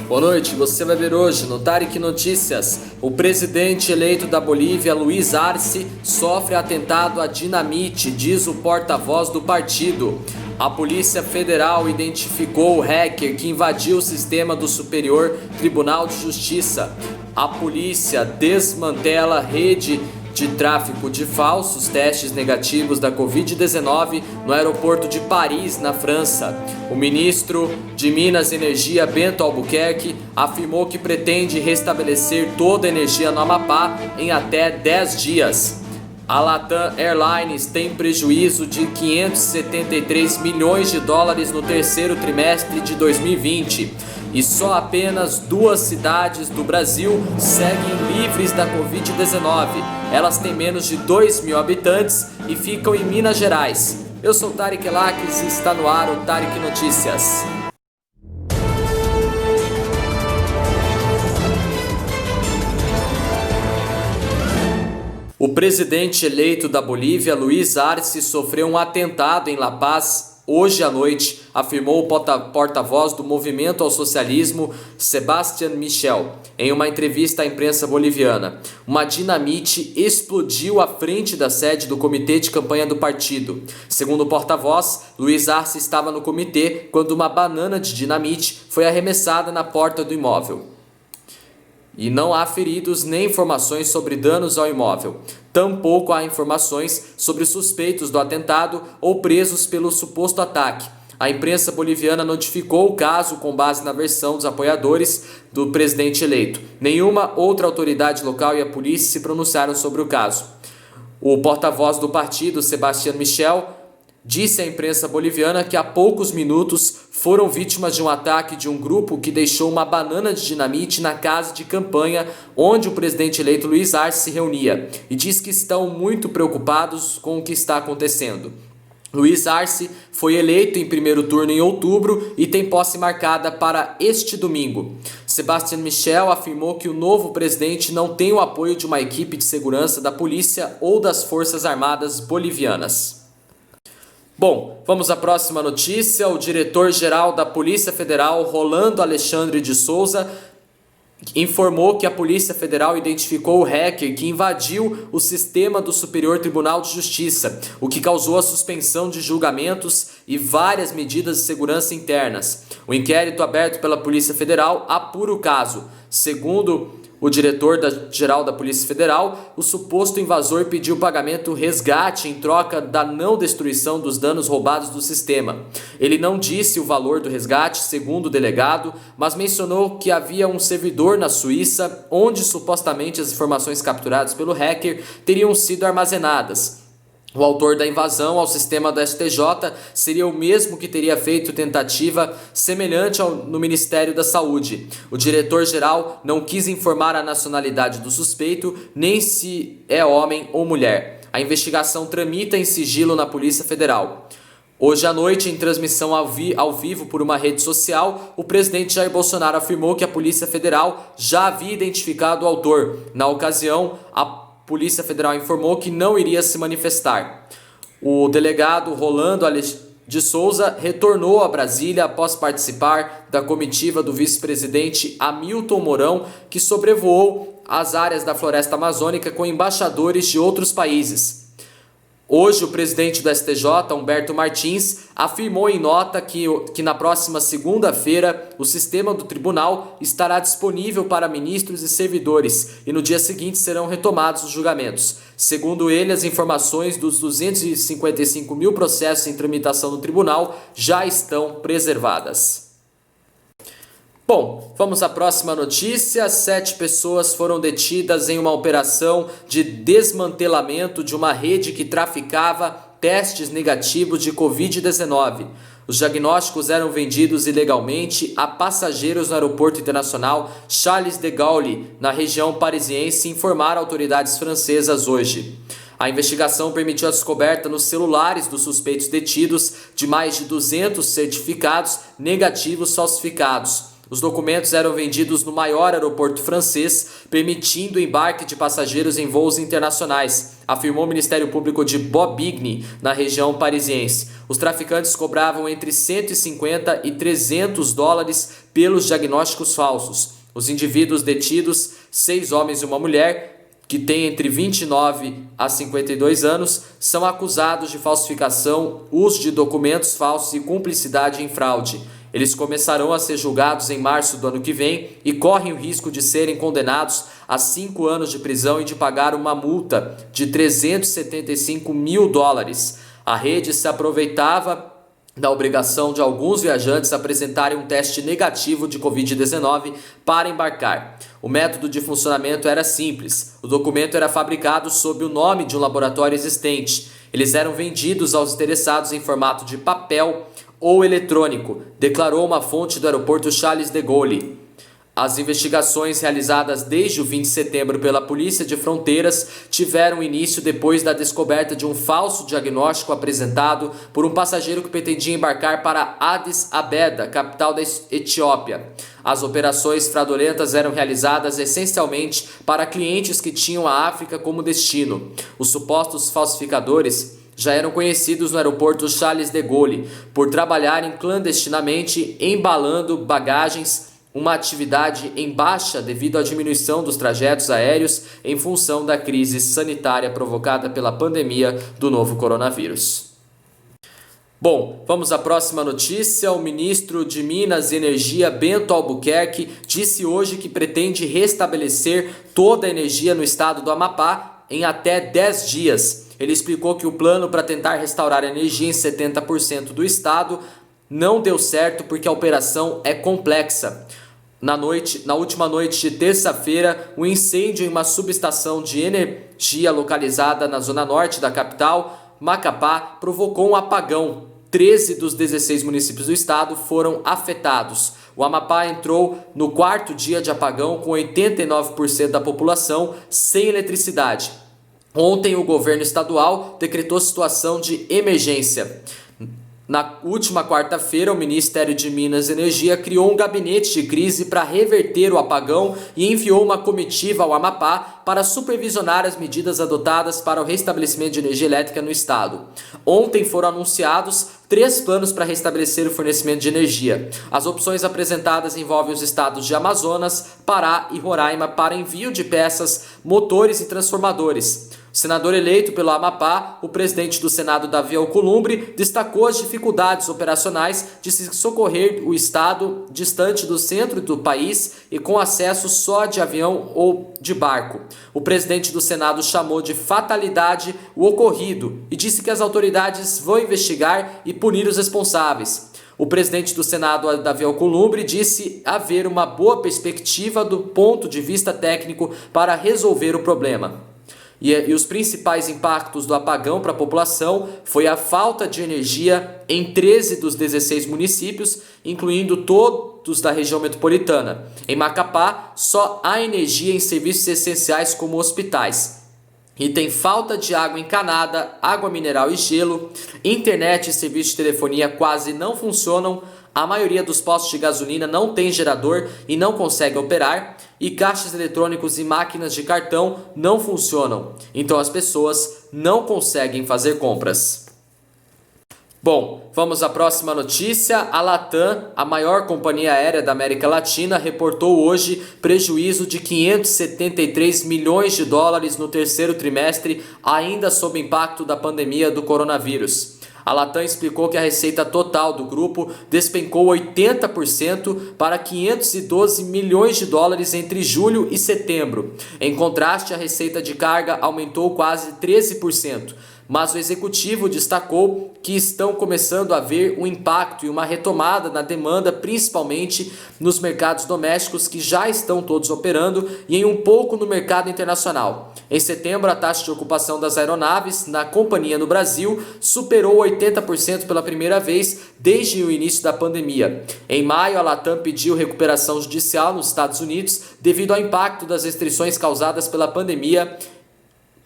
Boa noite, você vai ver hoje no Tarek Notícias. O presidente eleito da Bolívia, Luiz Arce, sofre atentado à dinamite, diz o porta-voz do partido. A Polícia Federal identificou o hacker que invadiu o sistema do Superior Tribunal de Justiça. A polícia desmantela rede de tráfico de falsos testes negativos da Covid-19 no aeroporto de Paris, na França. O ministro de Minas e Energia, Bento Albuquerque, afirmou que pretende restabelecer toda a energia no Amapá em até 10 dias. A Latam Airlines tem prejuízo de 573 milhões de dólares no terceiro trimestre de 2020. E só apenas 2 cidades do Brasil seguem livres da Covid-19. Elas têm menos de 2.000 habitantes e ficam em Minas Gerais. Eu sou Tarek Elakis e está no ar o Tarek Notícias. O presidente eleito da Bolívia, Luiz Arce, sofreu um atentado em La Paz hoje à noite, afirmou o porta-voz do Movimento ao Socialismo, Sebastián Michel, em uma entrevista à imprensa boliviana. Uma dinamite explodiu à frente da sede do comitê de campanha do partido. Segundo o porta-voz, Luiz Arce estava no comitê quando uma banana de dinamite foi arremessada na porta do imóvel. E não há feridos nem informações sobre danos ao imóvel. Tampouco há informações sobre suspeitos do atentado ou presos pelo suposto ataque. A imprensa boliviana notificou o caso com base na versão dos apoiadores do presidente eleito. Nenhuma outra autoridade local e a polícia se pronunciaram sobre o caso. O porta-voz do partido, Sebastián Michel, disse à imprensa boliviana que há poucos minutos foram vítimas de um ataque de um grupo que deixou uma banana de dinamite na casa de campanha onde o presidente eleito Luiz Arce se reunia, e diz que estão muito preocupados com o que está acontecendo. Luiz Arce foi eleito em primeiro turno em outubro e tem posse marcada para este domingo. Sebastián Michel afirmou que o novo presidente não tem o apoio de uma equipe de segurança da polícia ou das Forças Armadas bolivianas. Bom, vamos à próxima notícia. O diretor-geral da Polícia Federal, Rolando Alexandre de Souza, informou que a Polícia Federal identificou o hacker que invadiu o sistema do Superior Tribunal de Justiça, o que causou a suspensão de julgamentos e várias medidas de segurança internas. O inquérito aberto pela Polícia Federal apura o caso. Segundo o diretor-geral da Polícia Federal, o suposto invasor pediu pagamento resgate em troca da não destruição dos danos roubados do sistema. Ele não disse o valor do resgate, segundo o delegado, mas mencionou que havia um servidor na Suíça onde supostamente as informações capturadas pelo hacker teriam sido armazenadas. O autor da invasão ao sistema do STJ seria o mesmo que teria feito tentativa semelhante no Ministério da Saúde. O diretor-geral não quis informar a nacionalidade do suspeito, nem se é homem ou mulher. A investigação tramita em sigilo na Polícia Federal. Hoje à noite, em transmissão ao vivo por uma rede social, o presidente Jair Bolsonaro afirmou que a Polícia Federal já havia identificado o autor. Na ocasião, a Polícia Federal informou que não iria se manifestar. O delegado Rolando de Souza retornou a Brasília após participar da comitiva do vice-presidente Hamilton Mourão, que sobrevoou as áreas da floresta amazônica com embaixadores de outros países. Hoje, o presidente do STJ, Humberto Martins, afirmou em nota que na próxima segunda-feira o sistema do tribunal estará disponível para ministros e servidores e no dia seguinte serão retomados os julgamentos. Segundo ele, as informações dos 255 mil processos em tramitação no tribunal já estão preservadas. Bom, vamos à próxima notícia. 7 pessoas foram detidas em uma operação de desmantelamento de uma rede que traficava testes negativos de Covid-19. Os diagnósticos eram vendidos ilegalmente a passageiros no aeroporto internacional Charles de Gaulle, na região parisiense, informaram autoridades francesas hoje. A investigação permitiu a descoberta nos celulares dos suspeitos detidos de mais de 200 certificados negativos falsificados. Os documentos eram vendidos no maior aeroporto francês, permitindo o embarque de passageiros em voos internacionais, afirmou o Ministério Público de Bobigny, na região parisiense. Os traficantes cobravam entre 150 e 300 dólares pelos diagnósticos falsos. Os indivíduos detidos, 6 homens e uma mulher, que têm entre 29 a 52 anos, são acusados de falsificação, uso de documentos falsos e cumplicidade em fraude. Eles começarão a ser julgados em março do ano que vem e correm o risco de serem condenados a 5 anos de prisão e de pagar uma multa de 375 mil dólares. A rede se aproveitava da obrigação de alguns viajantes apresentarem um teste negativo de Covid-19 para embarcar. O método de funcionamento era simples. O documento era fabricado sob o nome de um laboratório existente. Eles eram vendidos aos interessados em formato de papel ou eletrônico, declarou uma fonte do aeroporto Charles de Gaulle. As investigações realizadas desde o 20 de setembro pela Polícia de Fronteiras tiveram início depois da descoberta de um falso diagnóstico apresentado por um passageiro que pretendia embarcar para Addis Abeba, capital da Etiópia. As operações fraudulentas eram realizadas essencialmente para clientes que tinham a África como destino. Os supostos falsificadores já eram conhecidos no aeroporto Charles de Gaulle por trabalharem clandestinamente embalando bagagens, uma atividade em baixa devido à diminuição dos trajetos aéreos em função da crise sanitária provocada pela pandemia do novo coronavírus. Bom, vamos à próxima notícia. O ministro de Minas e Energia, Bento Albuquerque, disse hoje que pretende restabelecer toda a energia no estado do Amapá em até 10 dias. Ele explicou que o plano para tentar restaurar a energia em 70% do estado não deu certo porque a operação é complexa. Na última noite de terça-feira, um incêndio em uma subestação de energia localizada na zona norte da capital, Macapá, provocou um apagão. 13 dos 16 municípios do estado foram afetados. O Amapá entrou no 4º dia de apagão com 89% da população sem eletricidade. Ontem, o governo estadual decretou situação de emergência. Na última quarta-feira, o Ministério de Minas e Energia criou um gabinete de crise para reverter o apagão e enviou uma comitiva ao Amapá para supervisionar as medidas adotadas para o restabelecimento de energia elétrica no estado. Ontem foram anunciados 3 planos para restabelecer o fornecimento de energia. As opções apresentadas envolvem os estados de Amazonas, Pará e Roraima para envio de peças, motores e transformadores. O senador eleito pelo Amapá, o presidente do Senado, Davi Alcolumbre, destacou as dificuldades operacionais de se socorrer o estado distante do centro do país e com acesso só de avião ou de barco. O presidente do Senado chamou de fatalidade o ocorrido e disse que as autoridades vão investigar e punir os responsáveis. O presidente do Senado, Davi Alcolumbre, disse haver uma boa perspectiva do ponto de vista técnico para resolver o problema. E os principais impactos do apagão para a população foi a falta de energia em 13 dos 16 municípios, incluindo todos da região metropolitana. Em Macapá, só há energia em serviços essenciais como hospitais. E tem falta de água encanada, água mineral e gelo, internet e serviços de telefonia quase não funcionam, a maioria dos postos de gasolina não tem gerador e não consegue operar, e caixas eletrônicos e máquinas de cartão não funcionam, então as pessoas não conseguem fazer compras. Bom, vamos à próxima notícia. A Latam, a maior companhia aérea da América Latina, reportou hoje prejuízo de 573 milhões de dólares no terceiro trimestre, ainda sob impacto da pandemia do coronavírus. A Latam explicou que a receita total do grupo despencou 80% para 512 milhões de dólares entre julho e setembro. Em contraste, a receita de carga aumentou quase 13%. Mas o executivo destacou que estão começando a haver um impacto e uma retomada na demanda, principalmente nos mercados domésticos que já estão todos operando e em um pouco no mercado internacional. Em setembro, a taxa de ocupação das aeronaves na companhia no Brasil superou 80% pela primeira vez desde o início da pandemia. Em maio, a Latam pediu recuperação judicial nos Estados Unidos devido ao impacto das restrições causadas pela pandemia.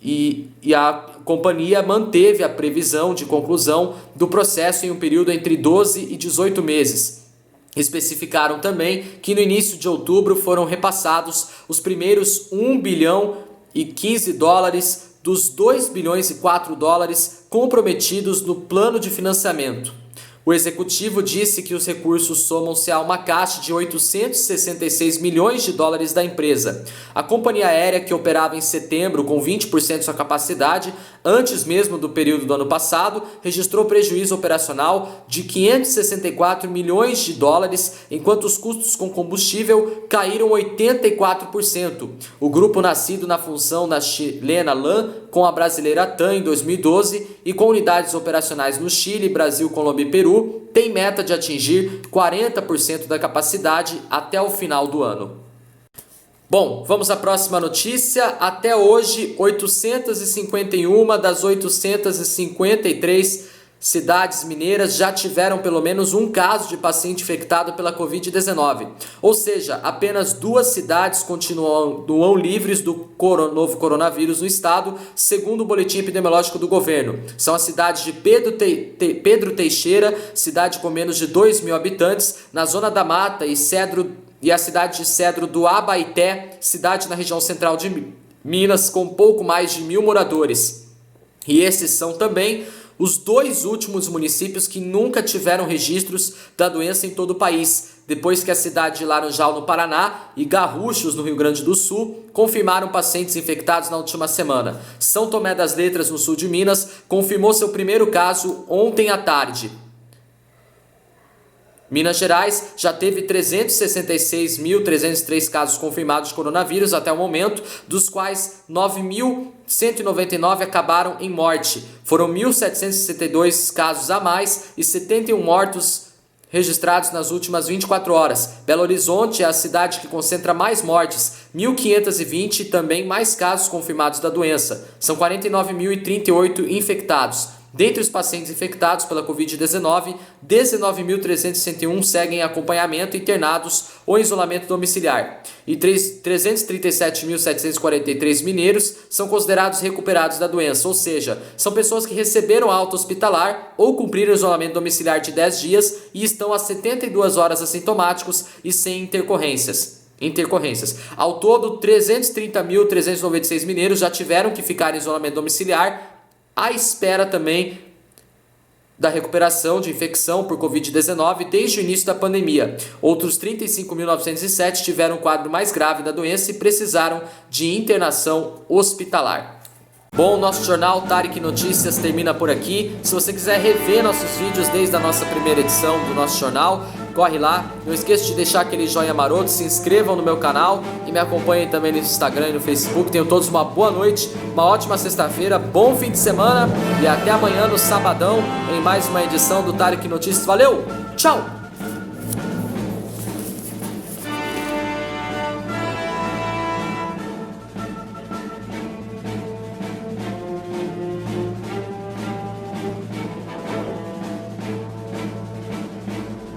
E a companhia manteve a previsão de conclusão do processo em um período entre 12 e 18 meses. Especificaram também que no início de outubro foram repassados os primeiros 1 bilhão e 15 dólares dos 2 bilhões e 4 dólares comprometidos no plano de financiamento. O executivo disse que os recursos somam-se a uma caixa de 866 milhões de dólares da empresa. A companhia aérea, que operava em setembro com 20% de sua capacidade, antes mesmo do período do ano passado, registrou prejuízo operacional de 564 milhões de dólares, enquanto os custos com combustível caíram 84%. O grupo, nascido na função da chilena LAN com a brasileira TAM em 2012 e com unidades operacionais no Chile, Brasil, Colômbia e Peru, tem meta de atingir 40% da capacidade até o final do ano. Bom, vamos à próxima notícia. Até hoje, 851 das 853 cidades mineiras já tiveram pelo menos um caso de paciente infectado pela Covid-19. Ou seja, apenas 2 cidades continuam livres do novo coronavírus no estado, segundo o boletim epidemiológico do governo. São as cidades de Pedro Teixeira, cidade com menos de 2 mil habitantes, na Zona da Mata, e a cidade de Cedro do Abaeté, cidade na região central de Minas, com pouco mais de 1.000 moradores. E esses são também os 2 últimos municípios que nunca tiveram registros da doença em todo o país, depois que a cidade de Laranjal, no Paraná, e Garruchos, no Rio Grande do Sul, confirmaram pacientes infectados na última semana. São Tomé das Letras, no sul de Minas, confirmou seu primeiro caso ontem à tarde. Minas Gerais já teve 366.303 casos confirmados de coronavírus até o momento, dos quais 9.199 acabaram em morte. Foram 1.762 casos a mais e 71 mortos registrados nas últimas 24 horas. Belo Horizonte é a cidade que concentra mais mortes, 1.520 e também mais casos confirmados da doença. São 49.038 infectados. Dentre os pacientes infectados pela Covid-19, 19.361 seguem em acompanhamento internados ou em isolamento domiciliar e 337.743 mineiros são considerados recuperados da doença, ou seja, são pessoas que receberam alta hospitalar ou cumpriram isolamento domiciliar de 10 dias e estão há 72 horas assintomáticos e sem intercorrências. Ao todo, 330.396 mineiros já tiveram que ficar em isolamento domiciliar, à espera também da recuperação de infecção por Covid-19 desde o início da pandemia. Outros 35.907 tiveram um quadro mais grave da doença e precisaram de internação hospitalar. Bom, nosso jornal Tarek Notícias termina por aqui. Se você quiser rever nossos vídeos desde a nossa primeira edição do nosso jornal, corre lá. Não esqueça de deixar aquele joinha maroto, se inscrevam no meu canal e me acompanhem também no Instagram e no Facebook. Tenham todos uma boa noite, uma ótima sexta-feira, bom fim de semana e até amanhã no sabadão em mais uma edição do Tarek Notícias. Valeu, tchau!